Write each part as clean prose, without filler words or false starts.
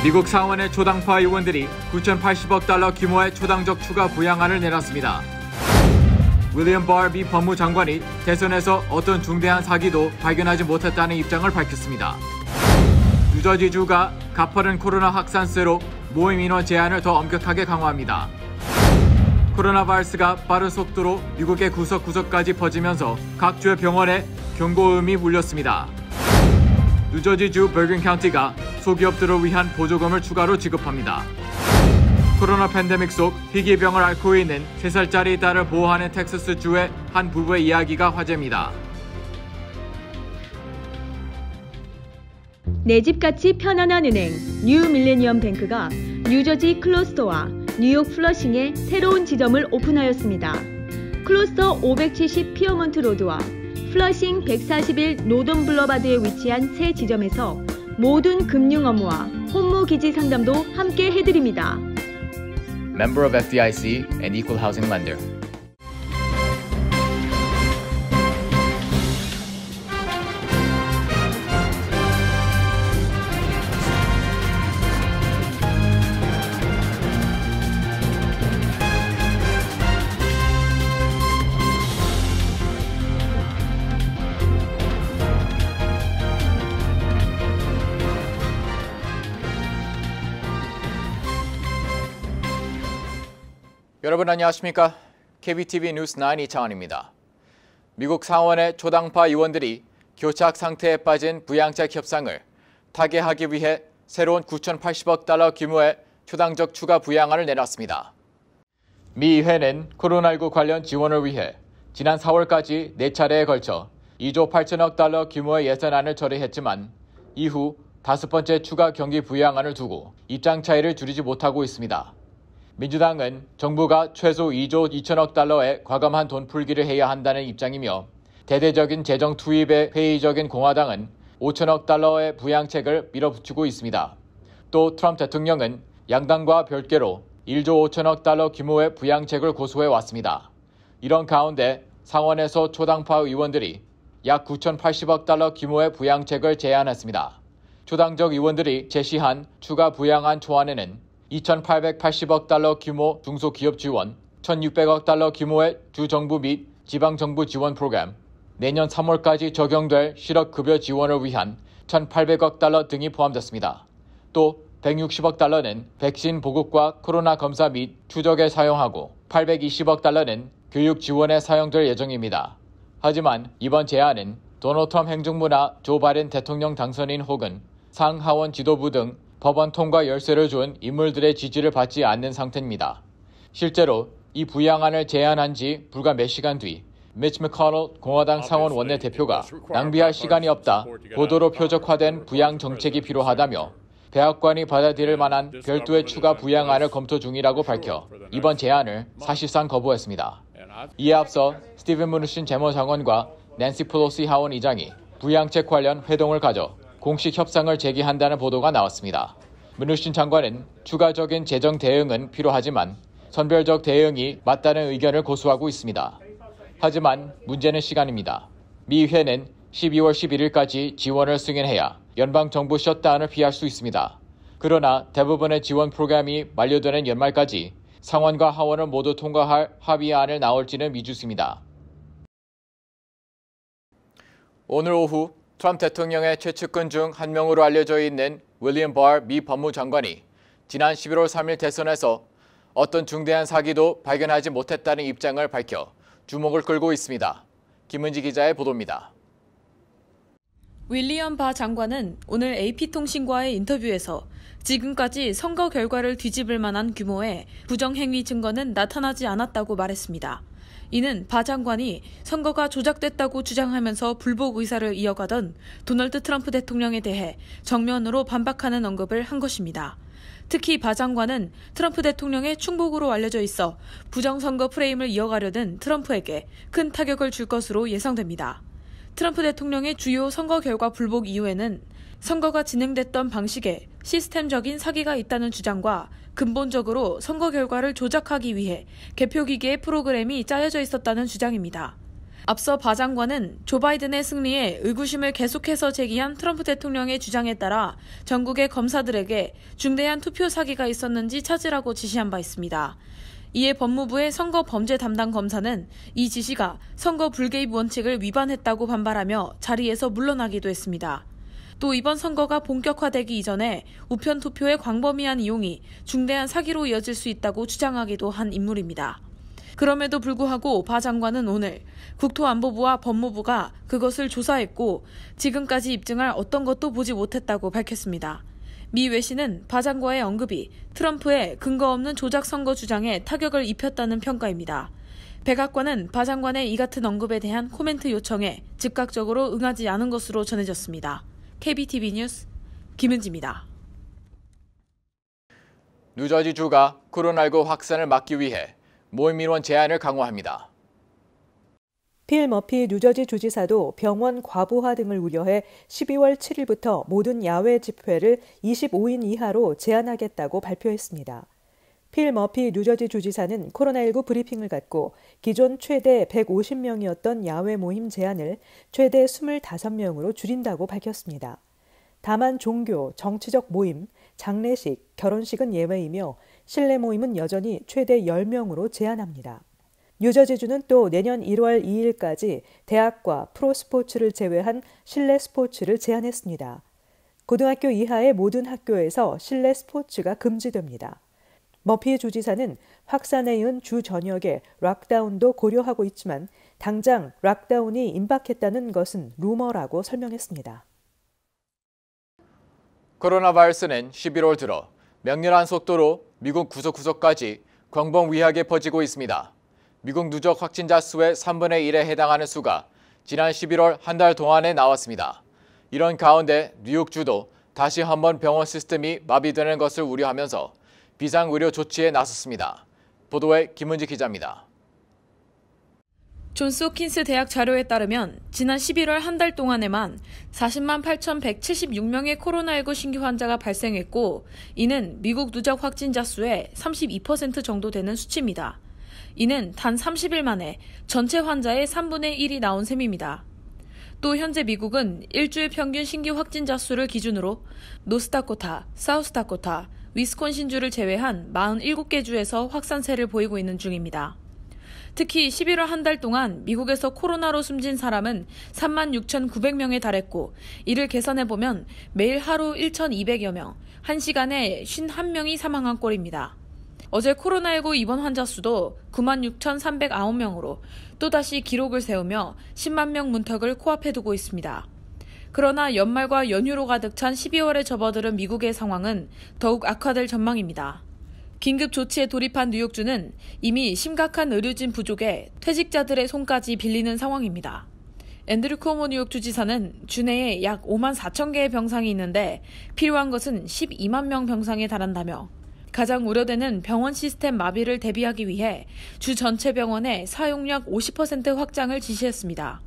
미국 상원의 초당파 의원들이 9,080억 달러 규모의 초당적 추가 부양안을 내놨습니다. 윌리엄 바 미 법무장관이 대선에서 어떤 중대한 사기도 발견하지 못했다는 입장을 밝혔습니다. 뉴저지주가 가파른 코로나 확산세로 모임 인원 제한을 더 엄격하게 강화합니다. 코로나 바이러스가 빠른 속도로 미국의 구석구석까지 퍼지면서 각 주의 병원에 경고음이 울렸습니다. 뉴저지주 버긴 카운티가 소기업들을 위한 보조금을 추가로 지급합니다. 코로나 팬데믹 속 희귀병을 앓고 있는 3살짜리 딸을 보호하는 텍사스주의 한 부부의 이야기가 화제입니다. 내 집같이 편안한 은행 뉴 밀레니엄 뱅크가 뉴저지 클로스터와 뉴욕 플러싱에 새로운 지점을 오픈하였습니다. 클로스터 570 피어먼트 로드와 플러싱 141 노던 블러바드에 위치한 새 지점에서 모든 금융 업무와 혼무 기지 상담도 함께 해드립니다. Member of FDIC and Equal Housing Lender. 여러분 안녕하십니까? KBTV 뉴스 9 이창환입니다. 미국 상원의 초당파 의원들이 교착 상태에 빠진 부양책 협상을 타개하기 위해 새로운 9,080억 달러 규모의 초당적 추가 부양안을 내놨습니다. 미 의회는 코로나19 관련 지원을 위해 지난 4월까지 4차례에 걸쳐 2조 8천억 달러 규모의 예산안을 처리했지만 이후 5번째 추가 경기 부양안을 두고 입장 차이를 줄이지 못하고 있습니다. 민주당은 정부가 최소 2조 2천억 달러의 과감한 돈 풀기를 해야 한다는 입장이며 대대적인 재정 투입에 회의적인 공화당은 5천억 달러의 부양책을 밀어붙이고 있습니다. 또 트럼프 대통령은 양당과 별개로 1조 5천억 달러 규모의 부양책을 고수해 왔습니다. 이런 가운데 상원에서 초당파 의원들이 약 9,080억 달러 규모의 부양책을 제안했습니다. 초당적 의원들이 제시한 추가 부양안 초안에는 2,880억 달러 규모 중소기업 지원, 1,600억 달러 규모의 주정부 및 지방정부 지원 프로그램, 내년 3월까지 적용될 실업급여 지원을 위한 1,800억 달러 등이 포함됐습니다. 또 160억 달러는 백신 보급과 코로나 검사 및 추적에 사용하고 820억 달러는 교육 지원에 사용될 예정입니다. 하지만 이번 제안은 도널드 트럼프 행정부나 조 바이든 대통령 당선인 혹은 상하원 지도부 등 법안 통과 열쇠를 준 인물들의 지지를 받지 않는 상태입니다. 실제로 이 부양안을 제안한 지 불과 몇 시간 뒤 미치 맥코넬 공화당 상원 원내대표가 낭비할 시간이 없다, 고도로 표적화된 부양 정책이 필요하다며 백악관이 받아들일 만한 별도의 추가 부양안을 검토 중이라고 밝혀 이번 제안을 사실상 거부했습니다. 이에 앞서 스티븐 무누신 재무장관과 낸시 펠로시 하원 의장이 부양책 관련 회동을 가져 공식 협상을 재개한다는 보도가 나왔습니다. 무누신 장관은 추가적인 재정 대응은 필요하지만 선별적 대응이 맞다는 의견을 고수하고 있습니다. 하지만 문제는 시간입니다. 미 의회는 12월 11일까지 지원을 승인해야 연방정부 셧다운을 피할 수 있습니다. 그러나 대부분의 지원 프로그램이 만료되는 연말까지 상원과 하원을 모두 통과할 합의안을 나올지는 미지수입니다. 오늘 오후 트럼프 대통령의 최측근 중 한 명으로 알려져 있는 윌리엄 바 미 법무장관이 지난 11월 3일 대선에서 어떤 중대한 사기도 발견하지 못했다는 입장을 밝혀 주목을 끌고 있습니다. 김은지 기자의 보도입니다. 윌리엄 바 장관은 오늘 AP통신과의 인터뷰에서 지금까지 선거 결과를 뒤집을 만한 규모의 부정행위 증거는 나타나지 않았다고 말했습니다. 이는 바 장관이 선거가 조작됐다고 주장하면서 불복 의사를 이어가던 도널드 트럼프 대통령에 대해 정면으로 반박하는 언급을 한 것입니다. 특히 바 장관은 트럼프 대통령의 충복으로 알려져 있어 부정선거 프레임을 이어가려는 트럼프에게 큰 타격을 줄 것으로 예상됩니다. 트럼프 대통령의 주요 선거 결과 불복 이유에는 선거가 진행됐던 방식에 시스템적인 사기가 있다는 주장과 근본적으로 선거 결과를 조작하기 위해 개표기계의 프로그램이 짜여져 있었다는 주장입니다. 앞서 바 장관은 조 바이든의 승리에 의구심을 계속해서 제기한 트럼프 대통령의 주장에 따라 전국의 검사들에게 중대한 투표 사기가 있었는지 찾으라고 지시한 바 있습니다. 이에 법무부의 선거 범죄 담당 검사는 이 지시가 선거 불개입 원칙을 위반했다고 반발하며 자리에서 물러나기도 했습니다. 또 이번 선거가 본격화되기 이전에 우편 투표의 광범위한 이용이 중대한 사기로 이어질 수 있다고 주장하기도 한 인물입니다. 그럼에도 불구하고 바 장관은 오늘 국토안보부와 법무부가 그것을 조사했고 지금까지 입증할 어떤 것도 보지 못했다고 밝혔습니다. 미 외신은 바 장관의 언급이 트럼프의 근거 없는 조작 선거 주장에 타격을 입혔다는 평가입니다. 백악관은 바 장관의 이 같은 언급에 대한 코멘트 요청에 즉각적으로 응하지 않은 것으로 전해졌습니다. KBTV 뉴스 김은지입니다. 뉴저지주가 코로나19 확산을 막기 위해 모임 인원 제한을 강화합니다. 필 머피 뉴저지 주지사도 병원 과부하 등을 우려해 12월 7일부터 모든 야외 집회를 25인 이하로 제한하겠다고 발표했습니다. 필 머피 뉴저지 주지사는 코로나19 브리핑을 갖고 기존 최대 150명이었던 야외 모임 제한을 최대 25명으로 줄인다고 밝혔습니다. 다만 종교, 정치적 모임, 장례식, 결혼식은 예외이며 실내 모임은 여전히 최대 10명으로 제한합니다. 뉴저지주는 또 내년 1월 2일까지 대학과 프로스포츠를 제외한 실내 스포츠를 제한했습니다. 고등학교 이하의 모든 학교에서 실내 스포츠가 금지됩니다. 머피 주지사는 확산에 이은 주 전역에 락다운도 고려하고 있지만 당장 락다운이 임박했다는 것은 루머라고 설명했습니다. 코로나 바이러스는 11월 들어 맹렬한 속도로 미국 구석구석까지 광범위하게 퍼지고 있습니다. 미국 누적 확진자 수의 3분의 1에 해당하는 수가 지난 11월 한 달 동안에 나왔습니다. 이런 가운데 뉴욕주도 다시 한번 병원 시스템이 마비되는 것을 우려하면서 비상의료 조치에 나섰습니다. 보도에 김은지 기자입니다. 존스 호킨스 대학 자료에 따르면 지난 11월 한 달 동안에만 40만 8,176명의 코로나19 신규 환자가 발생했고 이는 미국 누적 확진자 수의 32% 정도 되는 수치입니다. 이는 단 30일 만에 전체 환자의 3분의 1이 나온 셈입니다. 또 현재 미국은 일주일 평균 신규 확진자 수를 기준으로 노스다코타, 사우스다코타, 위스콘신주를 제외한 47개 주에서 확산세를 보이고 있는 중입니다. 특히 11월 한 달 동안 미국에서 코로나로 숨진 사람은 36,900명에 달했고 이를 계산해보면 매일 하루 1,200여 명, 1시간에 51명이 사망한 꼴입니다. 어제 코로나19 입원 환자 수도 96,309명으로 또다시 기록을 세우며 10만 명 문턱을 코앞에 두고 있습니다. 그러나 연말과 연휴로 가득 찬 12월에 접어드는 미국의 상황은 더욱 악화될 전망입니다. 긴급 조치에 돌입한 뉴욕주는 이미 심각한 의료진 부족에 퇴직자들의 손까지 빌리는 상황입니다. 앤드류 쿠오모 뉴욕 주지사는 주내에 약 5만 4천 개의 병상이 있는데 필요한 것은 12만 명 병상에 달한다며 가장 우려되는 병원 시스템 마비를 대비하기 위해 주 전체 병원의 사용력 50% 확장을 지시했습니다.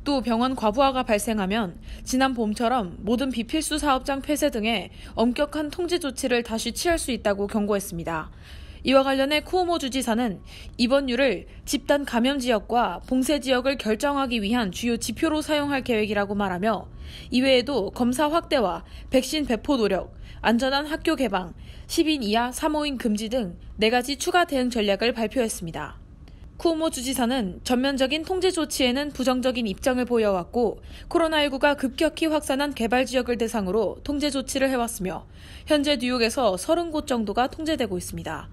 또 병원 과부하가 발생하면 지난 봄처럼 모든 비필수 사업장 폐쇄 등의 엄격한 통제 조치를 다시 취할 수 있다고 경고했습니다. 이와 관련해 쿠오모 주지사는 이번유를 집단 감염 지역과 봉쇄 지역을 결정하기 위한 주요 지표로 사용할 계획이라고 말하며 이외에도 검사 확대와 백신 배포 노력, 안전한 학교 개방, 10인 이하 사모임 금지 등 4가지 추가 대응 전략을 발표했습니다. 쿠오모 주지사는 전면적인 통제 조치에는 부정적인 입장을 보여왔고 코로나19가 급격히 확산한 개발 지역을 대상으로 통제 조치를 해왔으며 현재 뉴욕에서 30곳 정도가 통제되고 있습니다.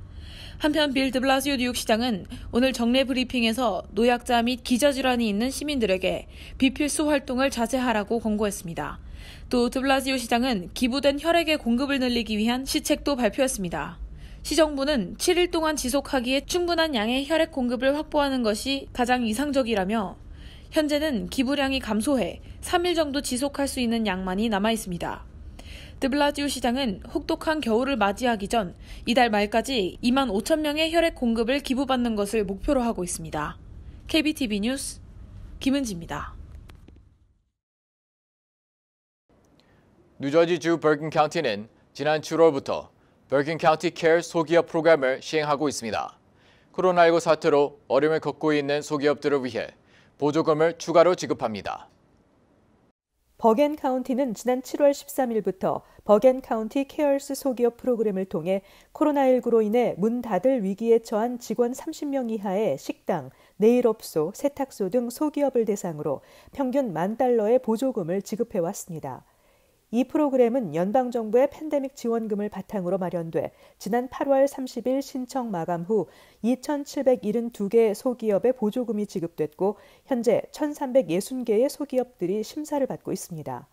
한편 빌 드블라시오 뉴욕시장은 오늘 정례 브리핑에서 노약자 및 기저질환이 있는 시민들에게 비필수 활동을 자제하라고 권고했습니다. 또 드블라시오 시장은 기부된 혈액의 공급을 늘리기 위한 시책도 발표했습니다. 시정부는 7일 동안 지속하기에 충분한 양의 혈액 공급을 확보하는 것이 가장 이상적이라며 현재는 기부량이 감소해 3일 정도 지속할 수 있는 양만이 남아 있습니다. 드블라지오 시장은 혹독한 겨울을 맞이하기 전 이달 말까지 2만 5천 명의 혈액 공급을 기부받는 것을 목표로 하고 있습니다. KBTV 뉴스 김은지입니다. 뉴저지주 버kin 카운티는 지난 7월부터 버kin 카운티 케어 소기업 프로그램을 시행하고 있습니다. 코로나19 사태로 어려움을 겪고 있는 소기업들을 위해 보조금을 추가로 지급합니다. 버겐 카운티는 지난 7월 13일부터 버겐 카운티 케어스 소기업 프로그램을 통해 코로나19로 인해 문 닫을 위기에 처한 직원 30명 이하의 식당, 네일업소, 세탁소 등 소기업을 대상으로 평균 $10,000의 보조금을 지급해왔습니다. 이 프로그램은 연방정부의 팬데믹 지원금을 바탕으로 마련돼 지난 8월 30일 신청 마감 후 2,772개 소기업에 보조금이 지급됐고 현재 1,360개의 소기업들이 심사를 받고 있습니다.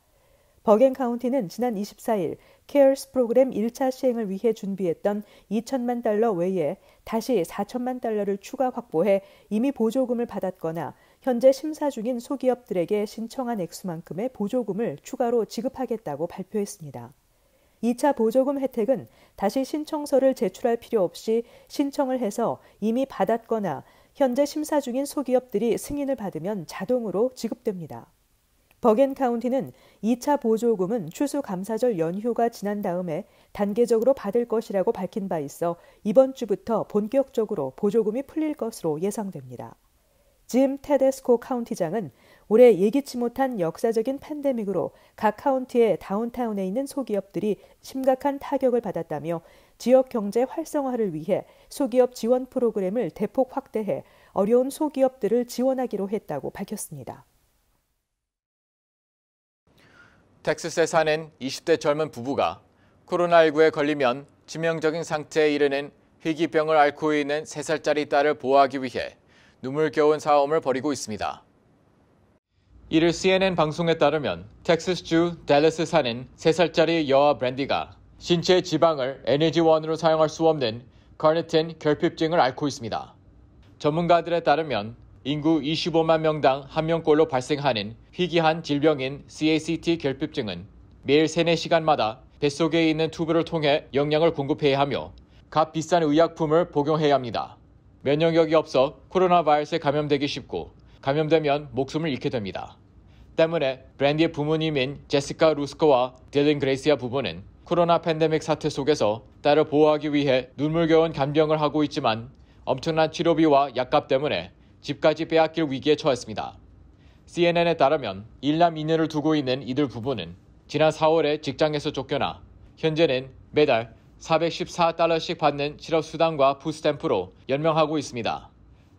버겐 카운티는 지난 24일 케어스 프로그램 1차 시행을 위해 준비했던 $2,000만 외에 다시 $4,000만 추가 확보해 이미 보조금을 받았거나 현재 심사 중인 소기업들에게 신청한 액수만큼의 보조금을 추가로 지급하겠다고 발표했습니다. 2차 보조금 혜택은 다시 신청서를 제출할 필요 없이 신청을 해서 이미 받았거나 현재 심사 중인 소기업들이 승인을 받으면 자동으로 지급됩니다. 버겐 카운티는 2차 보조금은 추수감사절 연휴가 지난 다음에 단계적으로 받을 것이라고 밝힌 바 있어 이번 주부터 본격적으로 보조금이 풀릴 것으로 예상됩니다. 짐 테데스코 카운티장은 올해 예기치 못한 역사적인 팬데믹으로 각 카운티의 다운타운에 있는 소기업들이 심각한 타격을 받았다며 지역 경제 활성화를 위해 소기업 지원 프로그램을 대폭 확대해 어려운 소기업들을 지원하기로 했다고 밝혔습니다. 텍사스에 사는 20대 젊은 부부가 코로나19에 걸리면 치명적인 상태에 이르는 희귀병을 앓고 있는 3살짜리 딸을 보호하기 위해 눈물겨운 싸움을 벌이고 있습니다. 이를 CNN 방송에 따르면 텍사스주 댈러스에 사는 3살짜리 여아 브랜디가 신체 지방을 에너지원으로 사용할 수 없는 카니틴 결핍증을 앓고 있습니다. 전문가들에 따르면 인구 25만 명당 1명꼴로 발생하는 희귀한 질병인 CACT 결핍증은 매일 3-4시간마다 뱃속에 있는 튜브를 통해 영양을 공급해야 하며 값 비싼 의약품을 복용해야 합니다. 면역력이 없어 코로나 바이러스에 감염되기 쉽고 감염되면 목숨을 잃게 됩니다. 때문에 브랜디의 부모님인 제시카 루스코와 딜린 그레이시아 부부는 코로나 팬데믹 사태 속에서 딸을 보호하기 위해 눈물겨운 간병을 하고 있지만 엄청난 치료비와 약값 때문에 집까지 빼앗길 위기에 처했습니다. CNN에 따르면 1남 2女를 두고 있는 이들 부부는 지난 4월에 직장에서 쫓겨나 현재는 매달 $414씩 받는 실업수당과 푸스탬프로 연명하고 있습니다.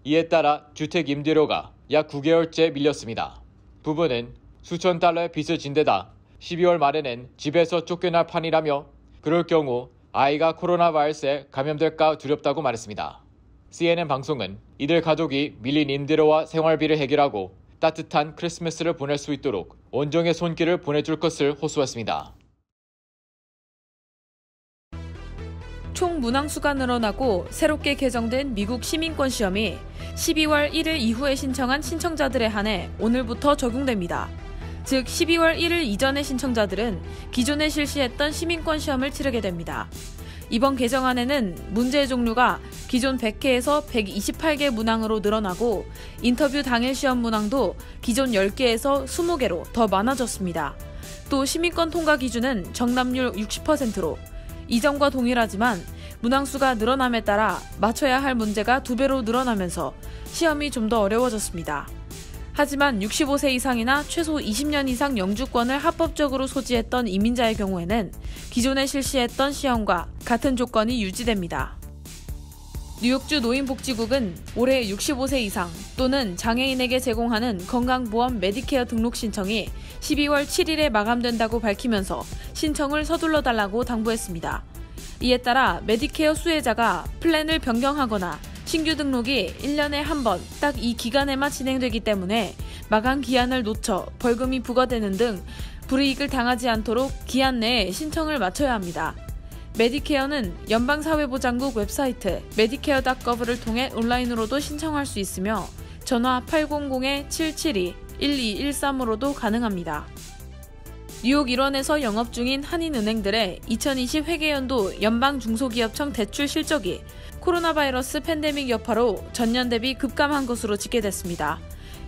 이에 따라 주택 임대료가 약 9개월째 밀렸습니다. 부부는 수천 달러의 빚을 진 데다 12월 말에는 집에서 쫓겨날 판이라며 그럴 경우 아이가 코로나 바이러스에 감염될까 두렵다고 말했습니다. CNN 방송은 이들 가족이 밀린 임대료와 생활비를 해결하고 따뜻한 크리스마스를 보낼 수 있도록 온종의 손길을 보내줄 것을 호소했습니다. 총 문항수가 늘어나고 새롭게 개정된 미국 시민권 시험이 12월 1일 이후에 신청한 신청자들에 한해 오늘부터 적용됩니다. 즉 12월 1일 이전의 신청자들은 기존에 실시했던 시민권 시험을 치르게 됩니다. 이번 개정안에는 문제의 종류가 기존 100개에서 128개 문항으로 늘어나고 인터뷰 당일 시험 문항도 기존 10개에서 20개로 더 많아졌습니다. 또 시민권 통과 기준은 정답률 60%로 이전과 동일하지만 문항수가 늘어남에 따라 맞춰야 할 문제가 2배로 늘어나면서 시험이 좀 더 어려워졌습니다. 하지만 65세 이상이나 최소 20년 이상 영주권을 합법적으로 소지했던 이민자의 경우에는 기존에 실시했던 시험과 같은 조건이 유지됩니다. 뉴욕주 노인복지국은 올해 65세 이상 또는 장애인에게 제공하는 건강보험 메디케어 등록 신청이 12월 7일에 마감된다고 밝히면서 신청을 서둘러 달라고 당부했습니다. 이에 따라 메디케어 수혜자가 플랜을 변경하거나 신규 등록이 1년에 한 번 딱 이 기간에만 진행되기 때문에 마감 기한을 놓쳐 벌금이 부과되는 등 불이익을 당하지 않도록 기한 내에 신청을 마쳐야 합니다. 메디케어는 연방사회보장국 웹사이트 medicare.gov를 통해 온라인으로도 신청할 수 있으며 전화 800-772-1213으로도 가능합니다. 뉴욕 일원에서 영업 중인 한인은행들의 2020 회계연도 연방중소기업청 대출 실적이 코로나 바이러스 팬데믹 여파로 전년 대비 급감한 것으로 집계됐습니다.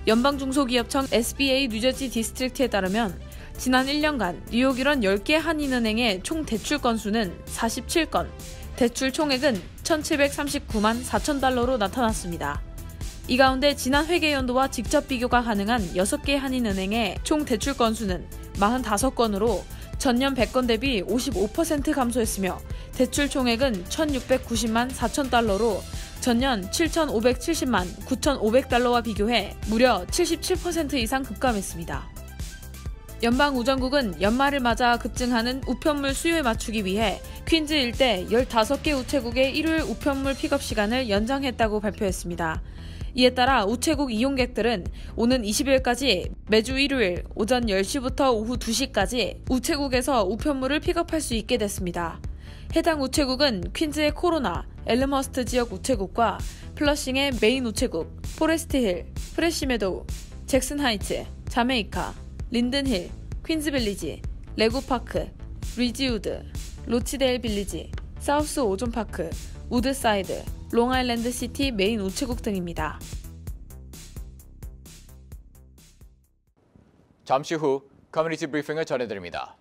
연방중소기업청 SBA 뉴저지 디스트릭트에 따르면 지난 1년간 뉴욕 일원 10개 한인은행의 총 대출 건수는 47건, 대출 총액은 $1,739만 4천 달러로 나타났습니다. 이 가운데 지난 회계연도와 직접 비교가 가능한 6개 한인은행의 총 대출 건수는 45건으로 전년 100건 대비 55% 감소했으며 대출 총액은 1,690만 4천 달러로 전년 7,570만 9,500달러와 비교해 무려 77% 이상 급감했습니다. 연방우정국은 연말을 맞아 급증하는 우편물 수요에 맞추기 위해 퀸즈 일대 15개 우체국의 일요일 우편물 픽업 시간을 연장했다고 발표했습니다. 이에 따라 우체국 이용객들은 오는 20일까지 매주 일요일 오전 10시부터 오후 2시까지 우체국에서 우편물을 픽업할 수 있게 됐습니다. 해당 우체국은 퀸즈의 코로나, 엘름허스트 지역 우체국과 플러싱의 메인 우체국, 포레스트힐, 프레시메도우, 잭슨하이츠, 자메이카, 린든힐, 퀸즈빌리지, 레고파크, 리지우드, 로치데일 빌리지, 사우스 오존파크, 우드사이드, 롱아일랜드 시티 메인 우체국 등입니다. 잠시 후 커뮤니티 브리핑을 전해드립니다.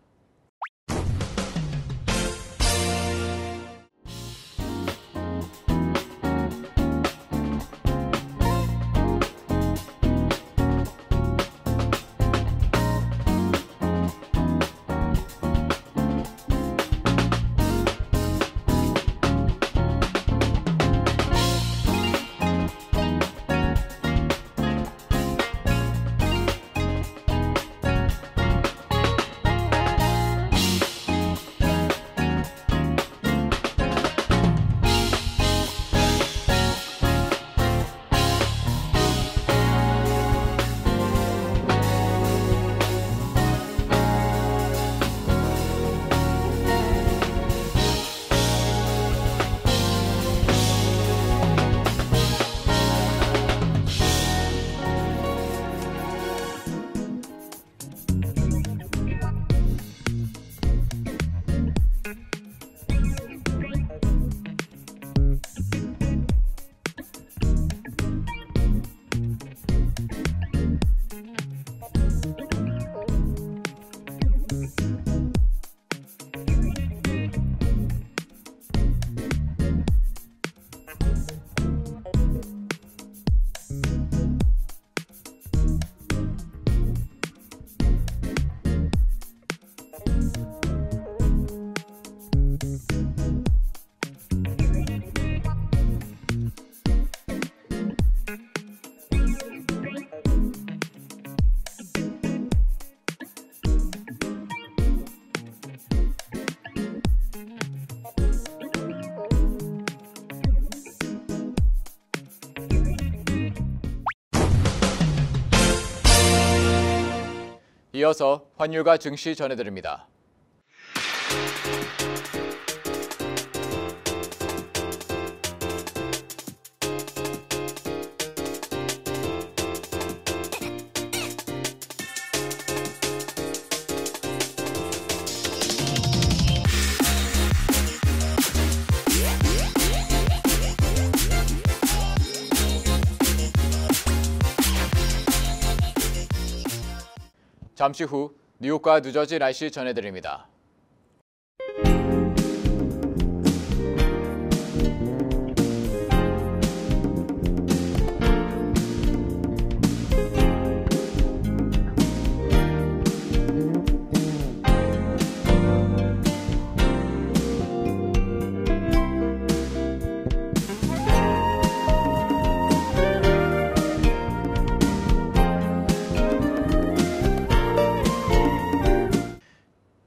이어서 환율과 증시 전해드립니다. 잠시 후 뉴욕과 뉴저지 날씨 전해드립니다.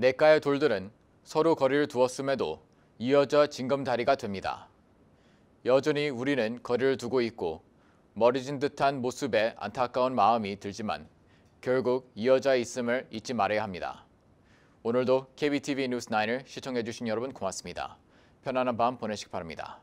냇가의 돌들은 서로 거리를 두었음에도 이어져 징검다리가 됩니다. 여전히 우리는 거리를 두고 있고 멀어진 듯한 모습에 안타까운 마음이 들지만 결국 이어져 있음을 잊지 말아야 합니다. 오늘도 KBTV 뉴스 9을 시청해주신 여러분 고맙습니다. 편안한 밤 보내시기 바랍니다.